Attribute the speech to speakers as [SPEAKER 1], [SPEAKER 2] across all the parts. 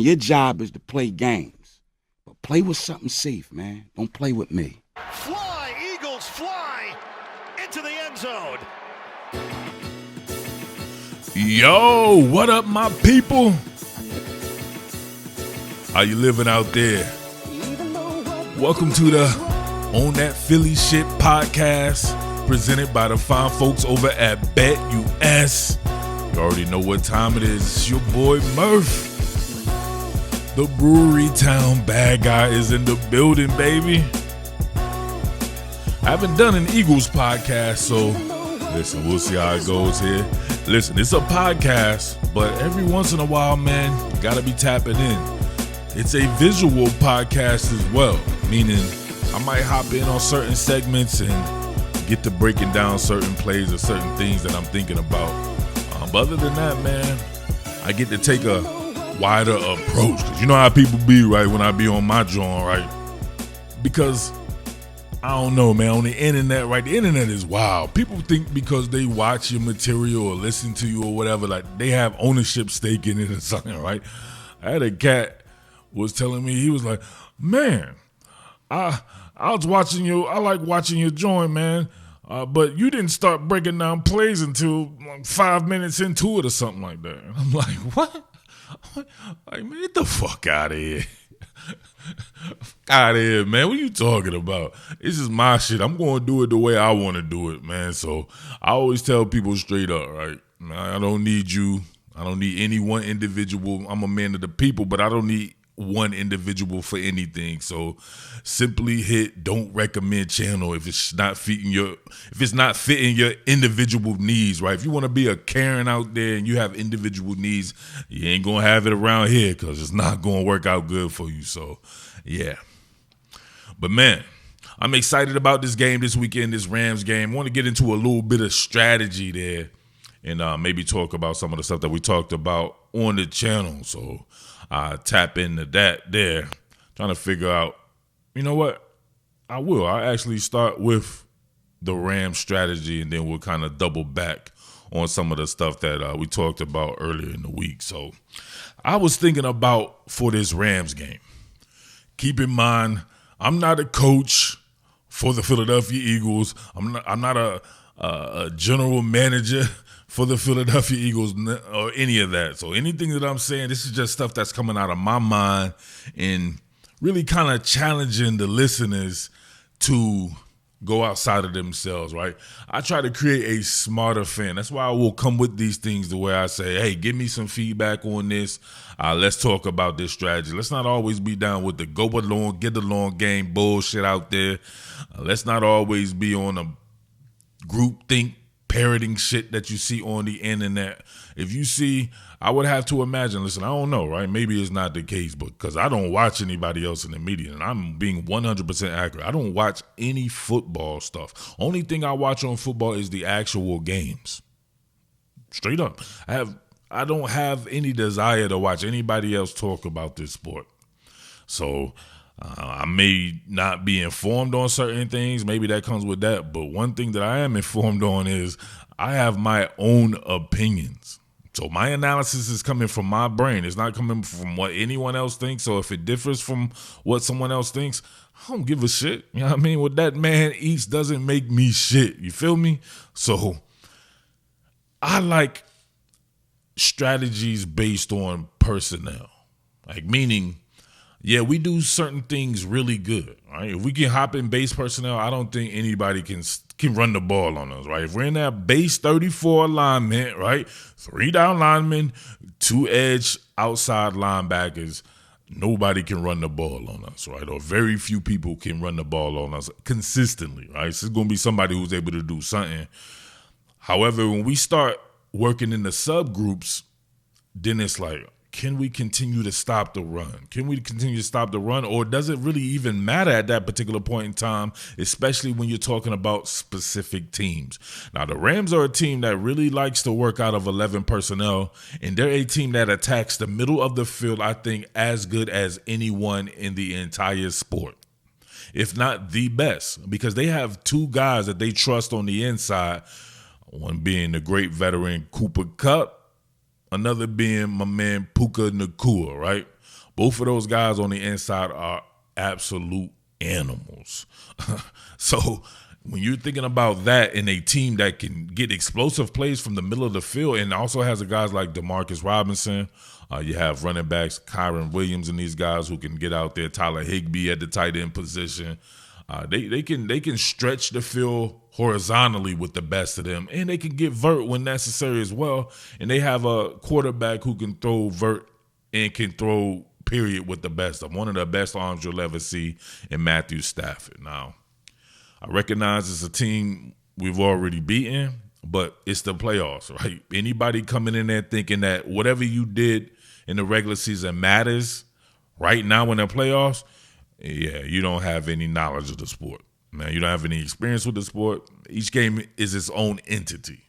[SPEAKER 1] Your job is to play games. But play with something safe, man. Don't play with me.
[SPEAKER 2] Fly, Eagles fly into the end zone.
[SPEAKER 3] Yo, what up, my people? How you living out there? Welcome to the On That Philly Shit podcast, presented by the fine folks over at BetUS. You already know what time it is. It's your boy Murf. The Brewery Town bad guy is in the building, baby. I haven't done an Eagles podcast, so listen, we'll see how it goes here. Listen, it's a podcast, but every once in a while, man, you gotta be tapping in. It's a visual podcast as well, meaning I might hop in on certain segments and get to breaking down certain plays or certain things that I'm thinking about. But other than that, man, I get to take a wider approach, because you know how people be, right, when I be on my joint, right? Because I don't know, man, on the internet, right? The internet is wild. People think because they watch your material or listen to you or whatever, like they have ownership stake in it or something, right? I had a cat was telling me, he was like, man, I was watching I like watching your joint, man. But you didn't start breaking down plays until like 5 minutes into it or something like that. And I'm like, what? Like, man, get the fuck out of here. Out of here, man. What are you talking about? This is my shit. I'm going to do it the way I want to do it, man. So I always tell people straight up, right? I don't need you. I don't need any one individual. I'm a man of the people, but I don't need one individual for anything. So simply hit don't recommend channel if it's not fitting your individual needs, right? If you want to be a Karen out there and you have individual needs, you ain't gonna have it around here, because it's not gonna work out good for you. So yeah, but man, I'm excited about this game this weekend, this Rams game. I want to get into a little bit of strategy there and maybe talk about some of the stuff that we talked about on the channel. So I tap into that there, trying to figure out, you know what, I'll actually start with the Rams strategy, and then we'll kind of double back on some of the stuff that we talked about earlier in the week. So I was thinking about for this Rams game, keep in mind, I'm not a coach for the Philadelphia Eagles. I'm not a general manager for the Philadelphia Eagles or any of that. So anything that I'm saying, this is just stuff that's coming out of my mind and really kind of challenging the listeners to go outside of themselves, right? I try to create a smarter fan. That's why I will come with these things the way I say, hey, give me some feedback on this. Let's talk about this strategy. Let's not always be down with the go along, get along game bullshit out there. Let's not always be on a group think parroting shit that you see on the internet. If you see, I would have to imagine, listen, I don't know, right? Maybe it's not the case, but because I don't watch anybody else in the media, and I'm being 100% accurate. I don't watch any football stuff. Only thing I watch on football is the actual games. Straight up. I don't have any desire to watch anybody else talk about this sport. So I may not be informed on certain things. Maybe that comes with that. But one thing that I am informed on is I have my own opinions. So my analysis is coming from my brain. It's not coming from what anyone else thinks. So if it differs from what someone else thinks, I don't give a shit. You know what I mean? What that man eats doesn't make me shit. You feel me? So I like strategies based on personnel. Like, meaning, yeah, we do certain things really good, right? If we can hop in base personnel, I don't think anybody can run the ball on us, right? If we're in that base 34 alignment, right, 3 down linemen, 2 edge outside linebackers, nobody can run the ball on us, right? Or very few people can run the ball on us consistently, right? So it's going to be somebody who's able to do something. However, when we start working in the subgroups, then it's like, can we continue to stop the run? Can we continue to stop the run? Or does it really even matter at that particular point in time, especially when you're talking about specific teams? Now, the Rams are a team that really likes to work out of 11 personnel, and they're a team that attacks the middle of the field, I think, as good as anyone in the entire sport, if not the best, because they have 2 guys that they trust on the inside, one being the great veteran Cooper Kupp, another being my man Puka Nacua, right? Both of those guys on the inside are absolute animals. So when you're thinking about that in a team that can get explosive plays from the middle of the field and also has guys like Demarcus Robinson, you have running backs Kyron Williams and these guys who can get out there, Tyler Higbee at the tight end position. They can stretch the field horizontally with the best of them, and they can get vert when necessary as well. And they have a quarterback who can throw vert and can throw period with the best of them. One of the best arms you'll ever see in Matthew Stafford. Now, I recognize it's a team we've already beaten, but it's the playoffs, right? Anybody coming in there thinking that whatever you did in the regular season matters right now in the playoffs, yeah, you don't have any knowledge of the sport. Man, you don't have any experience with the sport. Each game is its own entity.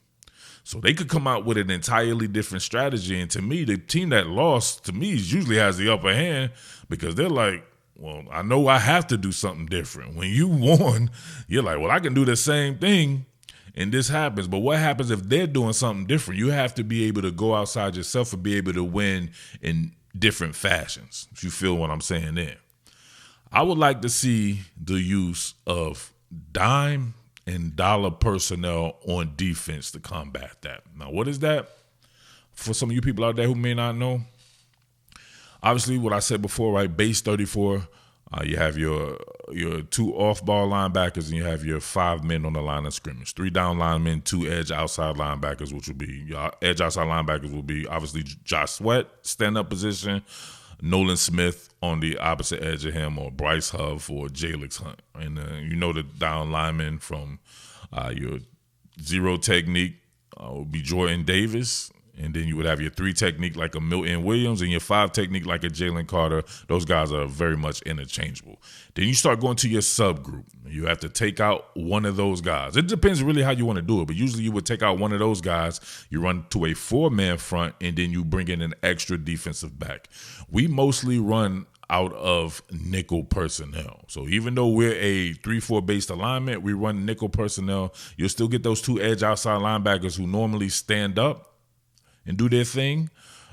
[SPEAKER 3] So they could come out with an entirely different strategy. And to me, the team that lost, to me, usually has the upper hand because they're like, well, I know I have to do something different. When you won, you're like, well, I can do the same thing and this happens. But what happens if they're doing something different? You have to be able to go outside yourself and be able to win in different fashions. If you feel what I'm saying there. I would like to see the use of dime and dollar personnel on defense to combat that. Now, what is that? For some of you people out there who may not know, obviously what I said before, right? Base 34, you have your 2 off-ball linebackers, and you have your 5 men on the line of scrimmage. 3 down linemen, 2 edge outside linebackers, which would be your edge outside linebackers will be obviously Josh Sweat, stand-up position, Nolan Smith on the opposite edge of him, or Bryce Huff or Jalix Hunt. And the down linemen from your 0 technique would be Jordan Davis. And then you would have your 3 technique like a Milton Williams and your 5 technique like a Jalen Carter. Those guys are very much interchangeable. Then you start going to your subgroup. You have to take out one of those guys. It depends really how you want to do it, but usually you would take out one of those guys. You run to a 4-man front, and then you bring in an extra defensive back. We mostly run out of nickel personnel. So even though we're a 3-4 based alignment, we run nickel personnel. You'll still get those 2 edge outside linebackers who normally stand up and do their thing,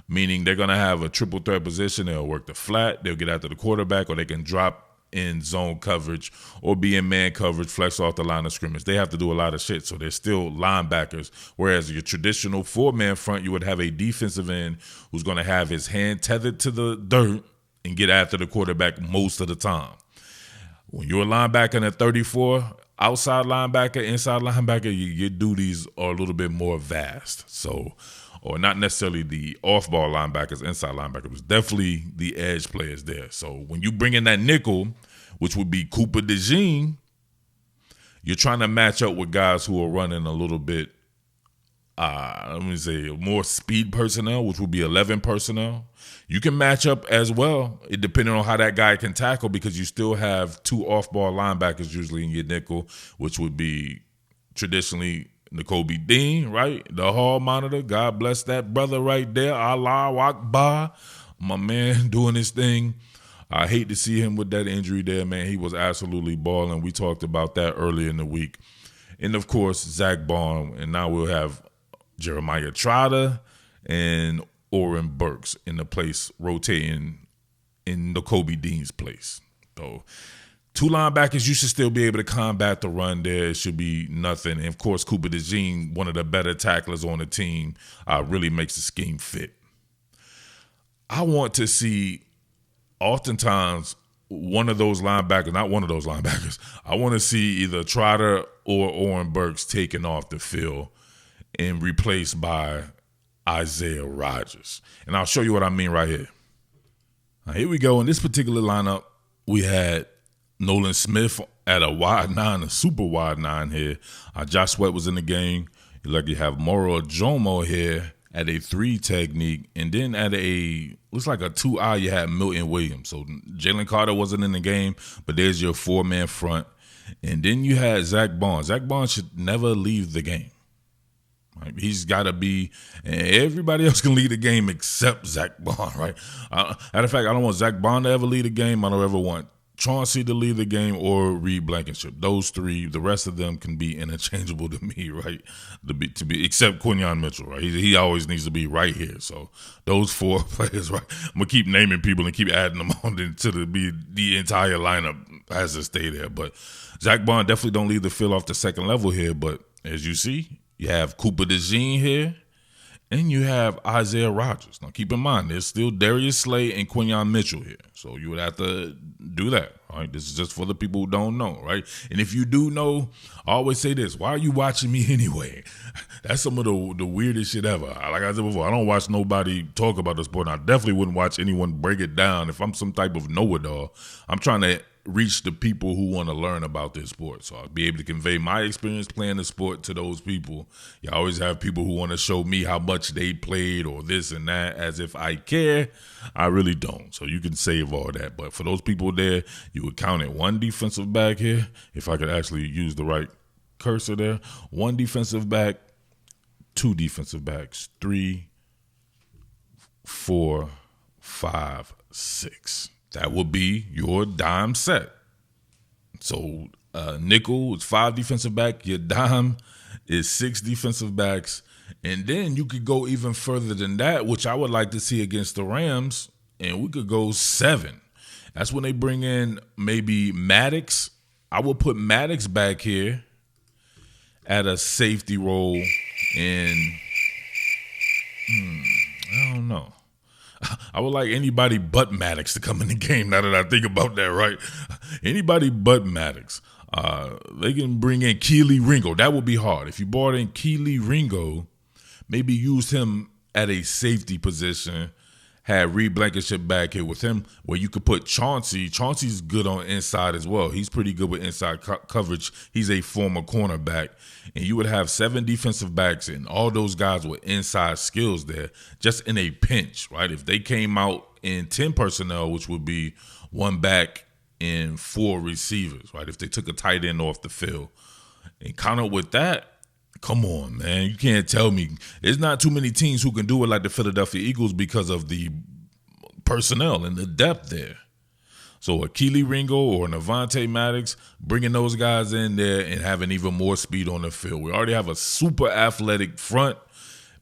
[SPEAKER 3] meaning they're going to have a triple threat position. They'll work the flat, they'll get after the quarterback, or they can drop in zone coverage or be in man coverage, flex off the line of scrimmage. They have to do a lot of shit, so they're still linebackers. Whereas your traditional 4-man front, you would have a defensive end who's going to have his hand tethered to the dirt and get after the quarterback most of the time. When you're a linebacker in a 34, outside linebacker, inside linebacker, your duties are a little bit more vast. So, or not necessarily the off-ball linebackers, inside linebackers, but definitely the edge players there. So when you bring in that nickel, which would be Cooper DeJean, you're trying to match up with guys who are running a little bit, more speed personnel, which would be 11 personnel. You can match up as well, depending on how that guy can tackle, because you still have 2 off-ball linebackers usually in your nickel, which would be traditionally N'Kobe Dean, right? The hall monitor. God bless that brother right there. Allah Akbar. My man doing his thing. I hate to see him with that injury there, man. He was absolutely balling. We talked about that earlier in the week. And, of course, Zach Baum. And now we'll have Jeremiah Trotter and Oren Burks in the place, rotating in N'Kobe Dean's place. So 2 linebackers, you should still be able to combat the run there. It should be nothing. And, of course, Cooper DeJean, one of the better tacklers on the team, really makes the scheme fit. I want to see oftentimes one of those linebackers, not one of those linebackers, I want to see either Trotter or Oren Burks taken off the field and replaced by Isaiah Rodgers. And I'll show you what I mean right here. Now, here we go. In this particular lineup, we had Nolan Smith at a wide 9, a super wide 9 here. Josh Sweat was in the game. You have Moro Jomo here at a 3 technique. And then at looks like a 2-eye, you had Milton Williams. So Jalen Carter wasn't in the game, but there's your 4-man front. And then you had Zach Baum. Zach Baum should never leave the game. Right? He's got to be, and everybody else can lead the game except Zach Baum, right? Matter of fact, I don't want Zach Baum to ever lead a game. I don't ever want Chauncey to lead the game or Reed Blankenship. Those three, the rest of them can be interchangeable to me, right? To be except Quinyon Mitchell, right? He always needs to be right here. So those 4 players, right? I'm gonna keep naming people and keep adding them on until the entire lineup has to stay there. But Zach Bond definitely don't leave the field off the second level here. But as you see, you have Cooper DeJean here. And you have Isaiah Rodgers. Now, keep in mind, there's still Darius Slay and Quinyon Mitchell here. So you would have to do that, all right? This is just for the people who don't know, right? And if you do know, I always say this, why are you watching me anyway? That's some of the weirdest shit ever. Like I said before, I don't watch nobody talk about the sport, and I definitely wouldn't watch anyone break it down. If I'm some type of know-it-all, I'm trying to reach the people who want to learn about this sport. So I'll be able to convey my experience playing the sport to those people. You always have people who want to show me how much they played or this and that as if I care. I really don't. So you can save all that. But for those people there, you would count it 1 defensive back here, if I could actually use the right cursor there. 1 defensive back, 2 defensive backs, 3, 4, 5, 6. That would be your dime set. So nickel is 5 defensive back. Your dime is 6 defensive backs. And then you could go even further than that, which I would like to see against the Rams, and we could go 7. That's when they bring in maybe Maddox. I would put Maddox back here at a safety role, and I don't know. I would like anybody but Maddox to come in the game now that I think about that, right? Anybody but Maddox. They can bring in Keely Ringo. That would be hard. If you brought in Keely Ringo, maybe used him at a safety position, had Reed Blankenship back here with him, where you could put Chauncey. Chauncey's good on inside as well. He's pretty good with inside coverage. He's a former cornerback. And you would have 7 defensive backs and all those guys with inside skills there, just in a pinch, right? If they came out in 10 personnel, which would be 1 back and 4 receivers, right? If they took a tight end off the field. And kind of with that, come on, man. You can't tell me. There's not too many teams who can do it like the Philadelphia Eagles because of the personnel and the depth there. So a Keely Ringo or an Avonte Maddox, bringing those guys in there and having even more speed on the field. We already have a super athletic front.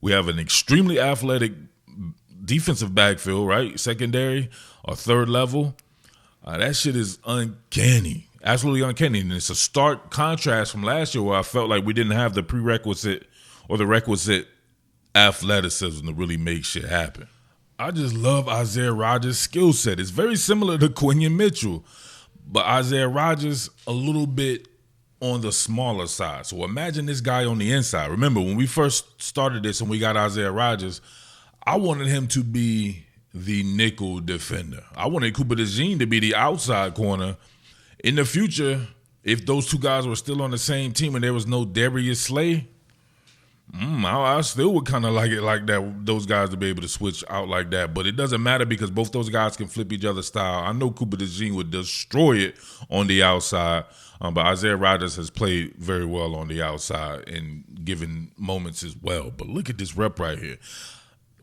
[SPEAKER 3] We have an extremely athletic defensive backfield, right? Secondary or third level. That shit is uncanny. Absolutely uncanny. And it's a stark contrast from last year where I felt like we didn't have the prerequisite or the requisite athleticism to really make shit happen. I just love Isaiah Rodgers' skill set. It's very similar to Quinyon Mitchell, but Isaiah Rodgers a little bit on the smaller side. So imagine this guy on the inside. Remember, when we first started this and we got Isaiah Rodgers, I wanted him to be the nickel defender. I wanted Cooper DeJean to be the outside corner. In the future, if those 2 guys were still on the same team and there was no Darius Slay, I still would kind of like it like that, those guys to be able to switch out like that. But it doesn't matter because both those guys can flip each other's style. I know Cooper DeJean would destroy it on the outside, but Isaiah Rodgers has played very well on the outside and given moments as well. But look at this rep right here.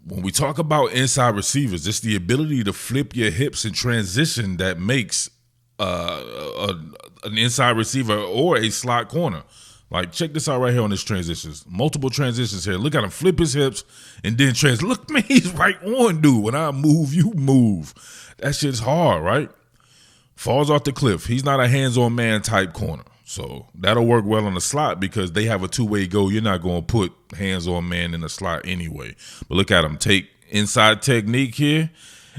[SPEAKER 3] When we talk about inside receivers, it's the ability to flip your hips and transition that makes an inside receiver or a slot corner. Like, check this out right here on this transitions. Multiple transitions here. Look at him flip his hips and then Look, man, he's right on, dude. When I move, you move. That shit's hard, right? Falls off the cliff. He's not a hands-on man type corner. So that'll work well on the slot because they have a 2-way go. You're not going to put hands-on man in the slot anyway. But look at him. Take inside technique here.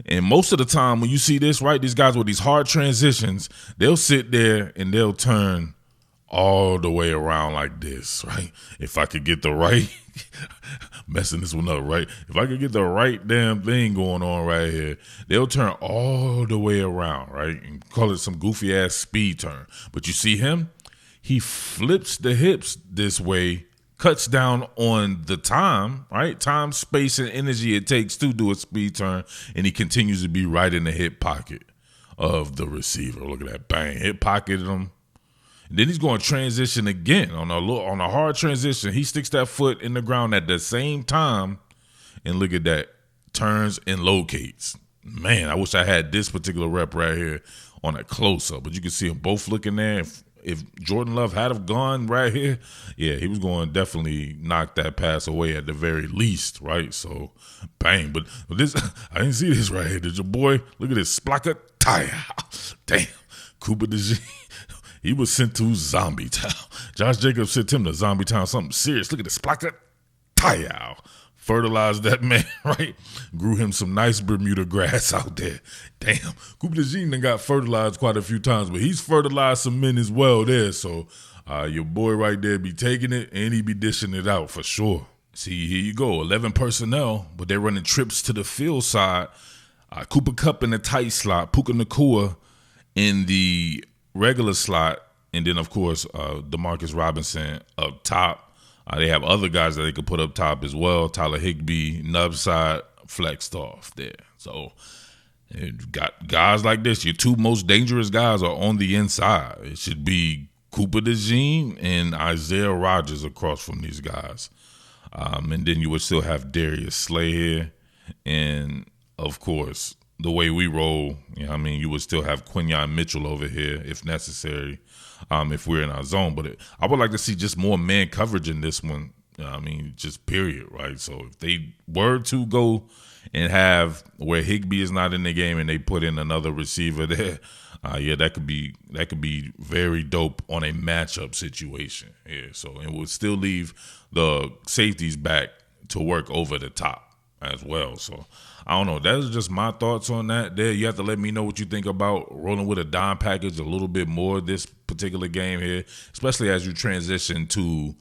[SPEAKER 3] And most of the time when you see this, right, these guys with these hard transitions, they'll sit there and they'll turn all the way around like this, right? If I could get the right, messing this one up, right? If I could get the right damn thing going on right here, they'll turn all the way around, right? And call it some goofy ass speed turn. But you see him? He flips the hips this way, cuts down on the time, right? Time, space, and energy it takes to do a speed turn, and he continues to be right in the hip pocket of the receiver. Look at that, bang, hip pocketed him. And then he's going to transition again on a hard transition. He sticks that foot in the ground at the same time, and look at that, turns and locates. Man, I wish I had this particular rep right here on a close-up, but you can see them both looking there. If Jordan Love had have gone right here, yeah, he was going to definitely knock that pass away at the very least, right? So, bang. But this, I didn't see this right here. Did your boy, look at this, Splaka Tire. Damn. Cooper DeJean, he was sent to Zombie Town. Josh Jacobs sent him to Zombie Town, something serious. Look at this, Splaka Tire. Fertilized that man, right? Grew him some nice Bermuda grass out there. Damn. Cooper DeJean done got fertilized quite a few times, but he's fertilized some men as well there. So your boy right there be taking it, and he be dishing it out for sure. See, here you go. 11 personnel, but they're running trips to the field side. Cooper Kupp in the tight slot, Puka Nacua in the regular slot, and then, of course, Demarcus Robinson up top. They have other guys that they could put up top as well. Tyler Higbee, nub side, flexed off there. So you got guys like this. Your two most dangerous guys are on the inside. It should be Cooper DeJean and Isaiah Rodgers across from these guys. And then you would still have Darius Slay here. And, of course, the way we roll, you would still have Quinyon Mitchell over here if necessary. If we're in our zone. But I would like to see just more man coverage in this one. Just period, right? So if they were to go and have where Higbee is not in the game and they put in another receiver there, that could be very dope on a matchup situation. Yeah, so it would still leave the safeties back to work over the top as well. So I don't know. That's just my thoughts on that. There, you have to let me know what you think about rolling with a dime package a little bit more this particular game here, especially as you transition to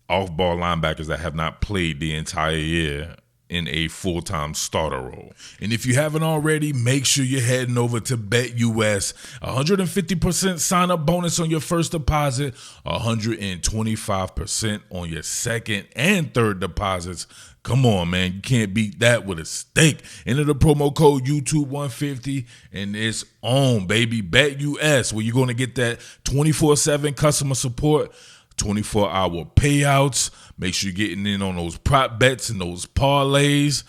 [SPEAKER 3] off-ball linebackers that have not played the entire year in a full-time starter role. And if you haven't already, make sure you're heading over to BetUS. 150% sign-up bonus on your first deposit, 125% on your second and third deposits. Come on, man. You can't beat that with a steak. Enter the promo code YouTube150, and it's on, baby. BetUS, where you're going to get that 24/7 customer support, 24-hour payouts. Make sure you're getting in on those prop bets and those parlays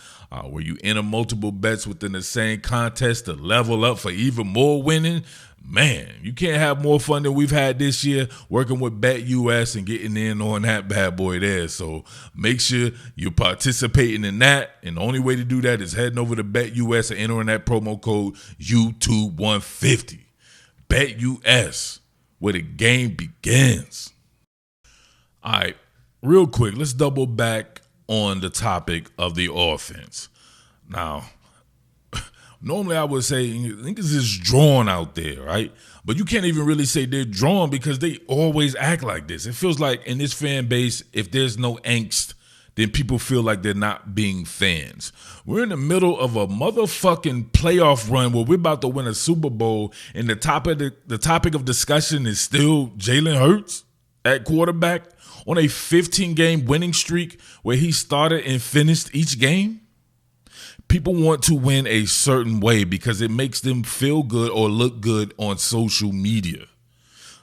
[SPEAKER 3] where you enter multiple bets within the same contest to level up for even more winning. Man, you can't have more fun than we've had this year working with BetUS and getting in on that bad boy there. So make sure you're participating in that. And the only way to do that is heading over to BetUS and entering that promo code YouTube150. BetUS, where the game begins. All right, real quick, let's double back on the topic of the offense. Now, normally I would say niggas is drawn out there, right? But you can't even really say they're drawn because they always act like this. It feels like in this fan base, if there's no angst, then people feel like they're not being fans. We're in the middle of a motherfucking playoff run where we're about to win a Super Bowl, and the topic of discussion is still Jalen Hurts at quarterback on a 15-game winning streak where he started and finished each game. People want to win a certain way because it makes them feel good or look good on social media.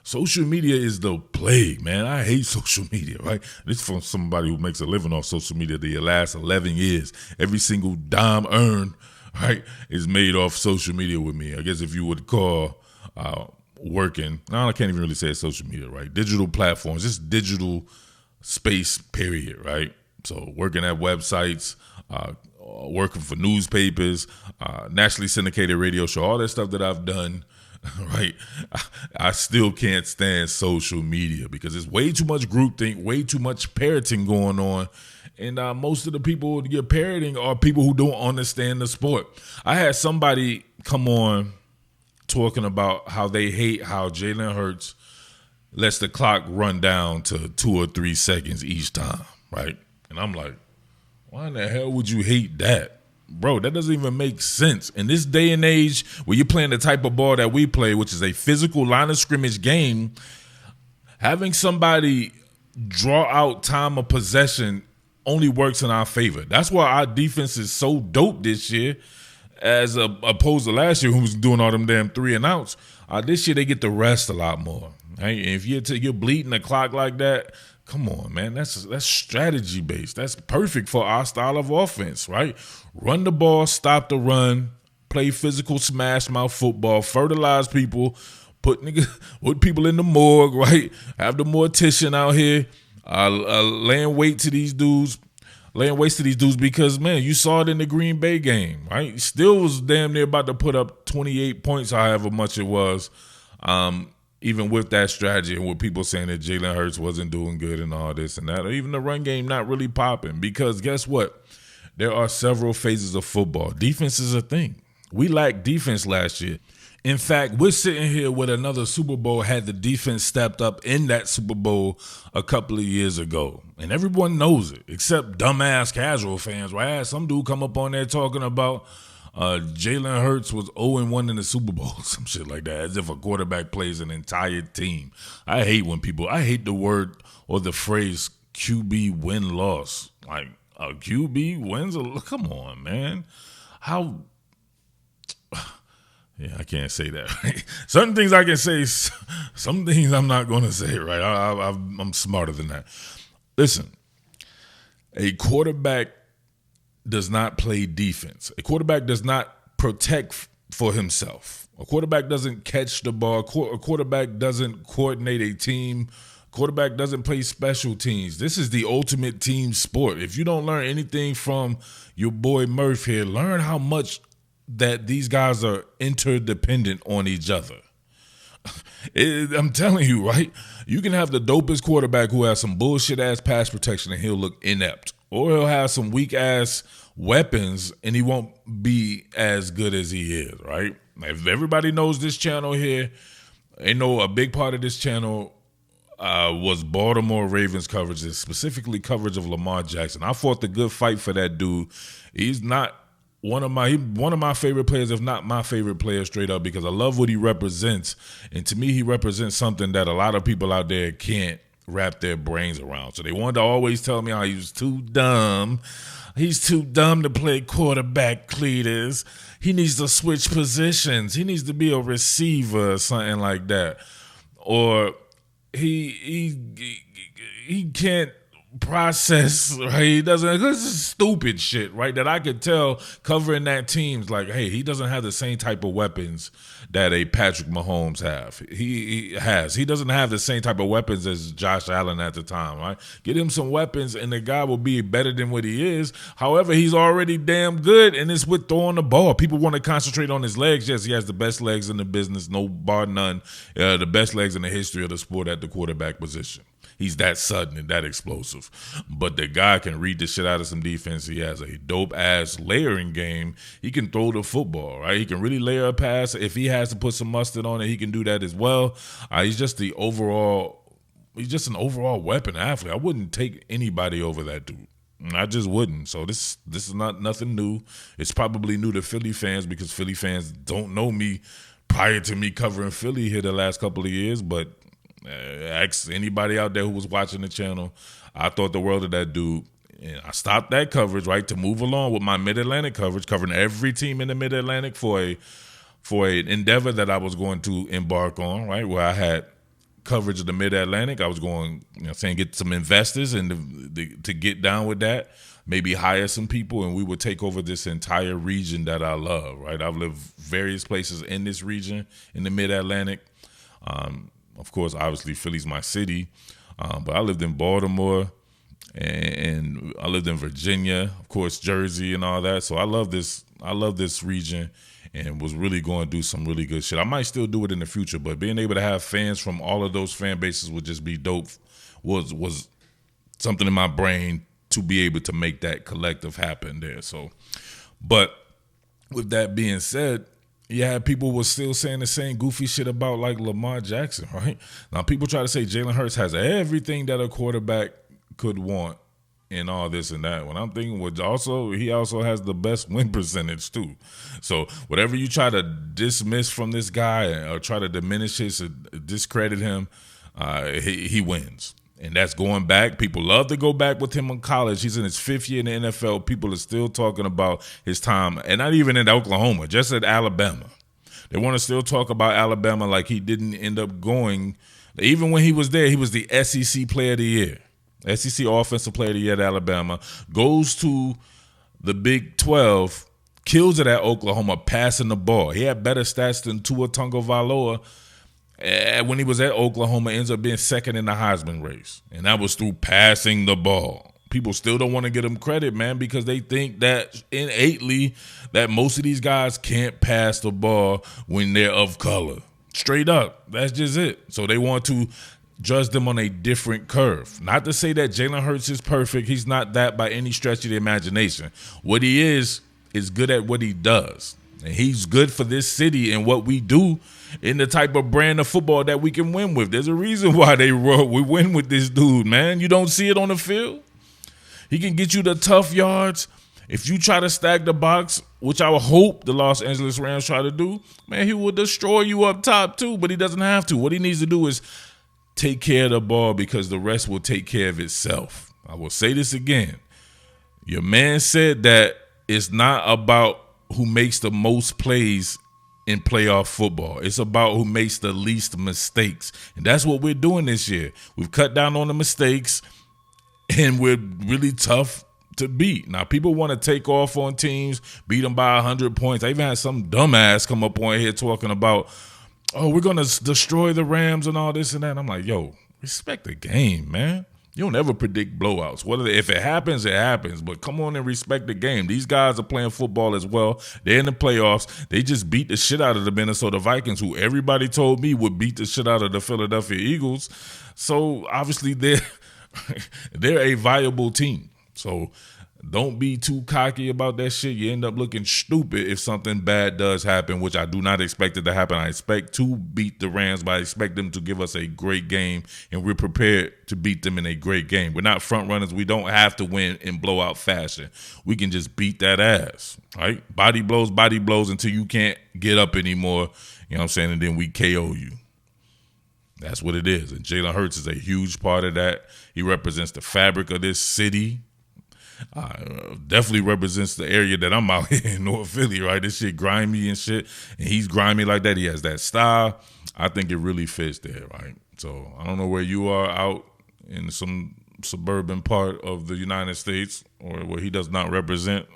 [SPEAKER 3] Social media is the plague, man. I hate social media, right? This is from somebody who makes a living off social media the last 11 years. Every single dime earned, right, is made off social media with me. I guess if you would call working, no, I can't even really say social media, right? Digital platforms, just digital space, period, right? So working at websites, working for newspapers, nationally syndicated radio show, all that stuff that I've done, right? I still can't stand social media because it's way too much groupthink, way too much parroting going on. And most of the people you're parroting are people who don't understand the sport. I had somebody come on talking about how they hate how Jalen Hurts lets the clock run down to 2 or 3 seconds each time, right? And I'm like, why in the hell would you hate that? Bro, that doesn't even make sense. In this day and age where you're playing the type of ball that we play, which is a physical line of scrimmage game, having somebody draw out time of possession only works in our favor. That's why our defense is so dope this year as opposed to last year who was doing all them damn 3 and outs. This year they get to rest a lot more. Right? If you're bleeding the clock like that, come on, man. That's strategy based. That's perfect for our style of offense, right? Run the ball, stop the run, play physical smash mouth football, fertilize people, put people in the morgue, right? Have the mortician out here laying weights to these dudes because, man, you saw it in the Green Bay game, right? Still was damn near about to put up 28 points, however much it was, even with that strategy and with people saying that Jalen Hurts wasn't doing good and all this and that, or even the run game not really popping. Because guess what? There are several phases of football. Defense is a thing. We lacked defense last year. In fact, we're sitting here with another Super Bowl had the defense stepped up in that Super Bowl a couple of years ago. And everyone knows it, except dumbass casual fans. Right? I had some dude come up on there talking about Jalen Hurts was 0-1 in the Super Bowl, some shit like that, as if a quarterback plays an entire team. I hate the word or the phrase QB win-loss. Like, a QB wins come on, man. How... Yeah, I can't say that. Right? Certain things I can say, some things I'm not going to say, right? I'm smarter than that. Listen, a quarterback does not play defense. A quarterback does not protect for himself. A quarterback doesn't catch the ball. A quarterback doesn't coordinate a team. A quarterback doesn't play special teams. This is the ultimate team sport. If you don't learn anything from your boy Murf here, learn how much that these guys are interdependent on each other. I'm telling you, right? You can have the dopest quarterback who has some bullshit-ass pass protection and he'll look inept. Or he'll have some weak-ass weapons and he won't be as good as he is, right? If everybody knows this channel here, they know a big part of this channel was Baltimore Ravens coverage, and specifically coverage of Lamar Jackson. I fought the good fight for that dude. He's not one of my favorite players, if not my favorite player, straight up, because I love what he represents. And to me, he represents something that a lot of people out there can't wrap their brains around. So they wanted to always tell me how he was too dumb. He's too dumb to play quarterback, Cletus. He needs to switch positions. He needs to be a receiver or something like that. Or he can't process, right? He doesn't. This is stupid shit, right? That I could tell covering that team's like, hey, he doesn't have the same type of weapons that a Patrick Mahomes have. He doesn't have the same type of weapons as Josh Allen at the time, right? Get him some weapons and the guy will be better than what he is. However, he's already damn good, and it's with throwing the ball. People want to concentrate on his legs. Yes, he has the best legs in the business, no bar none. The best legs in the history of the sport at the quarterback position. He's that sudden and that explosive. But the guy can read the shit out of some defense. He has a dope-ass layering game. He can throw the football, right? He can really layer a pass. If he has to put some mustard on it, he can do that as well. He's just an overall weapon athlete. I wouldn't take anybody over that dude. I just wouldn't. So this is not nothing new. It's probably new to Philly fans because Philly fans don't know me prior to me covering Philly here the last couple of years, but ask anybody out there who was watching the channel. I thought the world of that dude. And I stopped that coverage, right, to move along with my Mid-Atlantic coverage, covering every team in the Mid-Atlantic for an endeavor that I was going to embark on, right, where I had coverage of the Mid-Atlantic. I was going, get some investors and to get down with that, maybe hire some people, and we would take over this entire region that I love, right? I've lived various places in this region, in the Mid-Atlantic. Of course, obviously, Philly's my city, but I lived in Baltimore, and I lived in Virginia, of course, Jersey and all that. So I love this region, and was really going to do some really good shit. I might still do it in the future, but being able to have fans from all of those fan bases would just be dope. Was something in my brain to be able to make that collective happen there. So, but with that being said, yeah, people were still saying the same goofy shit about like Lamar Jackson, right? Now people try to say Jalen Hurts has everything that a quarterback could want and all this and that. When I'm thinking, he also has the best win percentage too. So whatever you try to dismiss from this guy or try to diminish his or discredit him, he wins. And that's going back. People love to go back with him in college. He's in his 5th year in the NFL. People are still talking about his time, and not even in Oklahoma, just at Alabama. They want to still talk about Alabama like he didn't end up going. Even when he was there, he was the SEC Player of the Year. SEC Offensive Player of the Year at Alabama. Goes to the Big 12, kills it at Oklahoma passing the ball. He had better stats than Tua Tagovailoa. When he was at Oklahoma, ends up being second in the Heisman race. And that was through passing the ball. People still don't want to give him credit, man, because they think that innately that most of these guys can't pass the ball when they're of color. Straight up. That's just it. So they want to judge them on a different curve. Not to say that Jalen Hurts is perfect. He's not that by any stretch of the imagination. What he is good at what he does. And he's good for this city and what we do in the type of brand of football that we can win with. There's a reason why we win with this dude, man. You don't see it on the field. He can get you the tough yards. If you try to stack the box, which I would hope the Los Angeles Rams try to do, man, he will destroy you up top too, but he doesn't have to. What he needs to do is take care of the ball because the rest will take care of itself. I will say this again. Your man said that it's not about who makes the most plays in playoff football. It's about who makes the least mistakes. And that's what we're doing this year. We've cut down on the mistakes, and we're really tough to beat. Now, people want to take off on teams, beat them by 100 points. I even had some dumbass come up on here talking about, oh, we're going to destroy the Rams and all this and that. I'm like, yo, respect the game, man. You don't ever predict blowouts. If it happens, it happens. But come on and respect the game. These guys are playing football as well. They're in the playoffs. They just beat the shit out of the Minnesota Vikings, who everybody told me would beat the shit out of the Philadelphia Eagles. So obviously they're a viable team. So don't be too cocky about that shit. You end up looking stupid if something bad does happen, which I do not expect it to happen. I expect to beat the Rams, but I expect them to give us a great game, and we're prepared to beat them in a great game. We're not front runners. We don't have to win in blowout fashion. We can just beat that ass, right? Body blows until you can't get up anymore, you know what I'm saying, and then we KO you. That's what it is, and Jalen Hurts is a huge part of that. He represents the fabric of this city. Definitely represents the area that I'm out here in North Philly, right? This shit grimy and shit, and he's grimy like that. He has that style. I think it really fits there, right? So I don't know where you are out in some suburban part of the United States or where he does not represent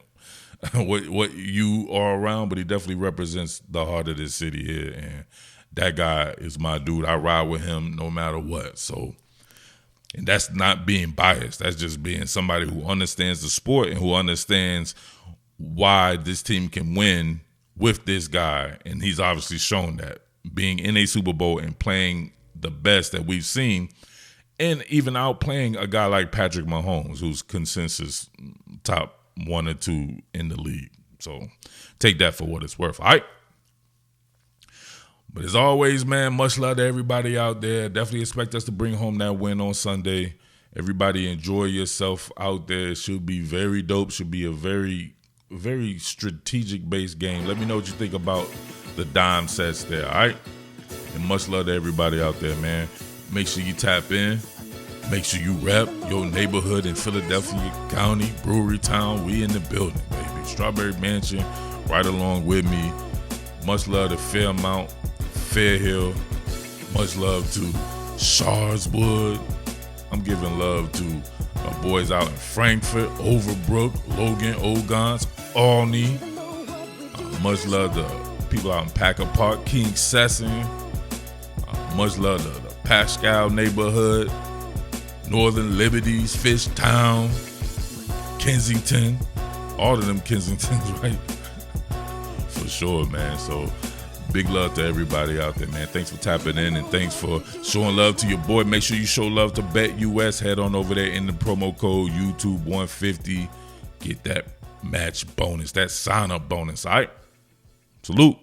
[SPEAKER 3] what you are around, but he definitely represents the heart of this city here, and that guy is my dude. I ride with him no matter what. So. And that's not being biased. That's just being somebody who understands the sport and who understands why this team can win with this guy. And he's obviously shown that, being in a Super Bowl and playing the best that we've seen, and even outplaying a guy like Patrick Mahomes, who's consensus top 1 or 2 in the league. So take that for what it's worth. All right. But as always, man, much love to everybody out there. Definitely expect us to bring home that win on Sunday. Everybody enjoy yourself out there. It should be very dope. Should be a very, very strategic-based game. Let me know what you think about the dime sets there, all right? And much love to everybody out there, man. Make sure you tap in. Make sure you rep your neighborhood in Philadelphia County, Brewery Town. We in the building, baby. Strawberry Mansion, right along with me. Much love to Fairmount, Fairhill. Much love to Sharswood. I'm giving love to my boys out in Frankfurt, Overbrook, Logan, Ogons, Albany. Much love to people out in Packer Park, King Session. Much love to the Pascal neighborhood, Northern Liberties, Fishtown, Kensington. All of them Kensingtons, right? For sure, man. So big love to everybody out there, man. Thanks for tapping in, and thanks for showing love to your boy. Make sure you show love to BetUS. Head on over there in the promo code YouTube150. Get that match bonus, that sign-up bonus, all right? Salute.